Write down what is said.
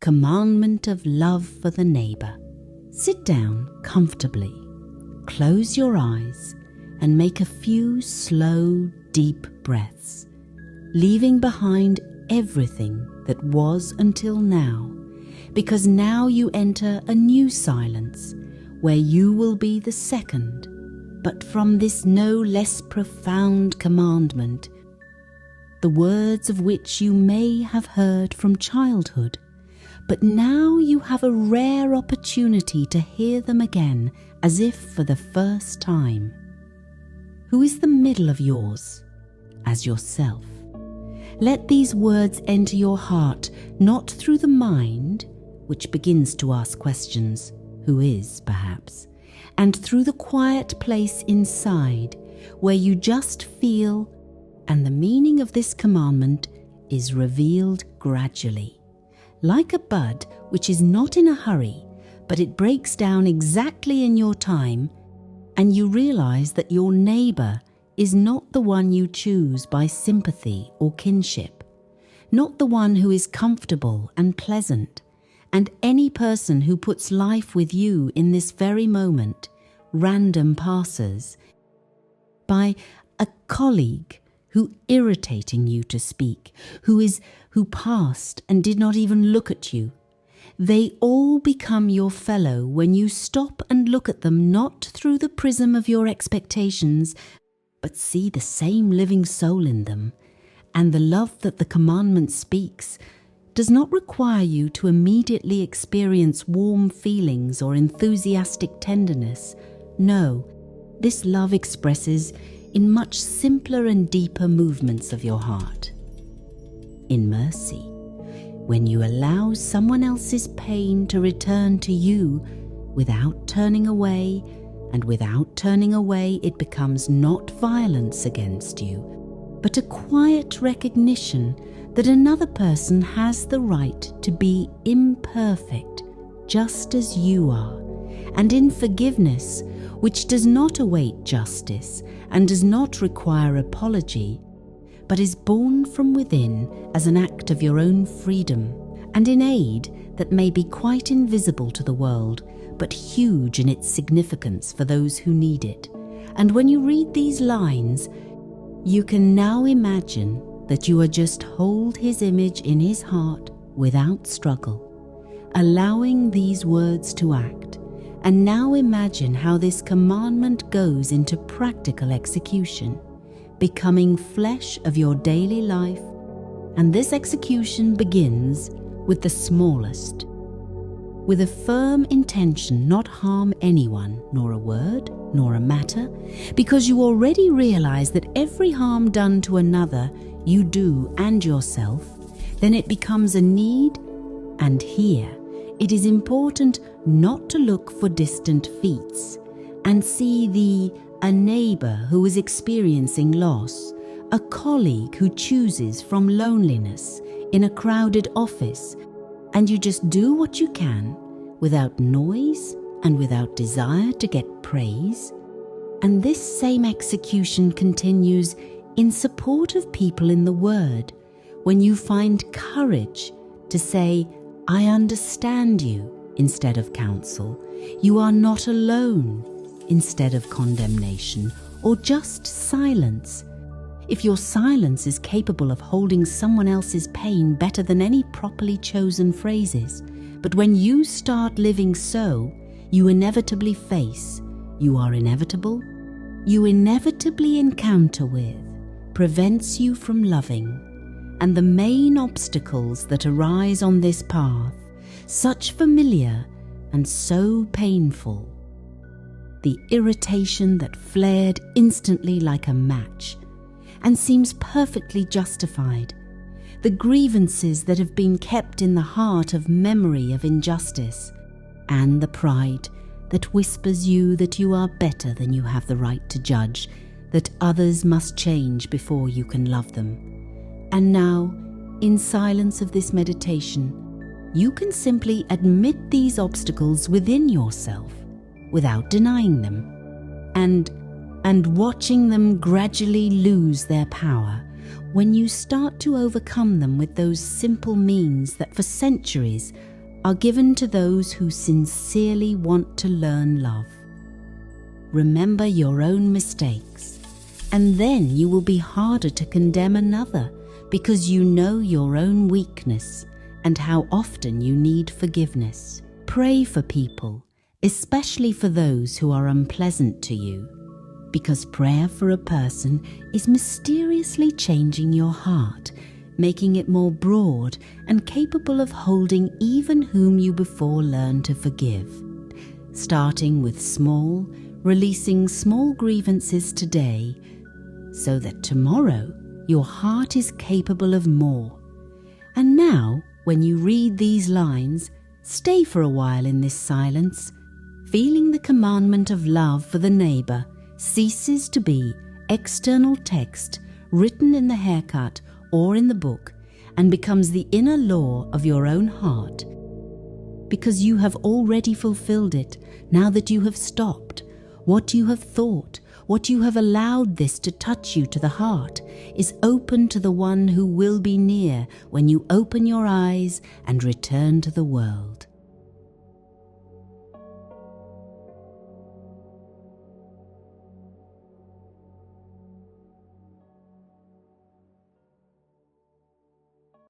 commandment of love for the neighbor. Sit down comfortably, close your eyes, and make a few slow, deep breaths, leaving behind everything that was until now, because now you enter a new silence where you will be the second, but from this no less profound commandment, the words of which you may have heard from childhood, but now you have a rare opportunity to hear them again as if for the first time. Who is the middle of yours? As yourself. Let these words enter your heart, not through the mind, which begins to ask questions, who is, perhaps, and through the quiet place inside, where you just feel, and the meaning of this commandment is revealed gradually. Like a bud which is not in a hurry, but it breaks down exactly in your time, and you realize that your neighbor is not the one you choose by sympathy or kinship, not the one who is comfortable and pleasant, and any person who puts life with you in this very moment, random passers, by a colleague who irritating you to speak, who passed and did not even look at you. They all become your fellow when you stop and look at them not through the prism of your expectations, but see the same living soul in them, and the love that the commandment speaks does not require you to immediately experience warm feelings or enthusiastic tenderness. No, this love expresses in much simpler and deeper movements of your heart. In mercy, when you allow someone else's pain to return to you without turning away, and without turning away it becomes not violence against you, but a quiet recognition that another person has the right to be imperfect just as you are, and in forgiveness, which does not await justice and does not require apology, but is born from within as an act of your own freedom, and in aid that may be quite invisible to the world, but huge in its significance for those who need it. And when you read these lines, you can now imagine that you are just hold his image in his heart without struggle, allowing these words to act. And now imagine how this commandment goes into practical execution, becoming flesh of your daily life. And this execution begins with the smallest, with a firm intention not harm anyone, nor a word, nor a matter, because you already realize that every harm done to another you do and yourself, then it becomes a need. And here it is important not to look for distant feats and see a neighbor who is experiencing loss, a colleague who chooses from loneliness in a crowded office, and you just do what you can without noise and without desire to get praise. And this same execution continues in support of people in the Word, when you find courage to say, I understand you, instead of counsel. You are not alone, instead of condemnation, or just silence. If your silence is capable of holding someone else's pain better than any properly chosen phrases, but when you start living so, you inevitably face, you are inevitable, you inevitably encounter with, prevents you from loving. And the main obstacles that arise on this path, such familiar and so painful, the irritation that flared instantly like a match and seems perfectly justified, the grievances that have been kept in the heart of memory of injustice, and the pride that whispers you that you are better than you have the right to judge, that others must change before you can love them. And now, in silence of this meditation, you can simply admit these obstacles within yourself without denying them, and watching them gradually lose their power when you start to overcome them with those simple means that for centuries are given to those who sincerely want to learn love. Remember your own mistakes, and then you will be harder to condemn another because you know your own weakness and how often you need forgiveness. Pray for people, especially for those who are unpleasant to you, because prayer for a person is mysteriously changing your heart, making it more broad and capable of holding even whom you before learned to forgive. Starting with small, releasing small grievances today, so that tomorrow your heart is capable of more. And now, when you read these lines, stay for a while in this silence, feeling the commandment of love for the neighbor ceases to be external text written in the haircut or in the book and becomes the inner law of your own heart. Because you have already fulfilled it now that you have stopped. What you have thought, what you have allowed this to touch you to the heart, is open to the one who will be near when you open your eyes and return to the world.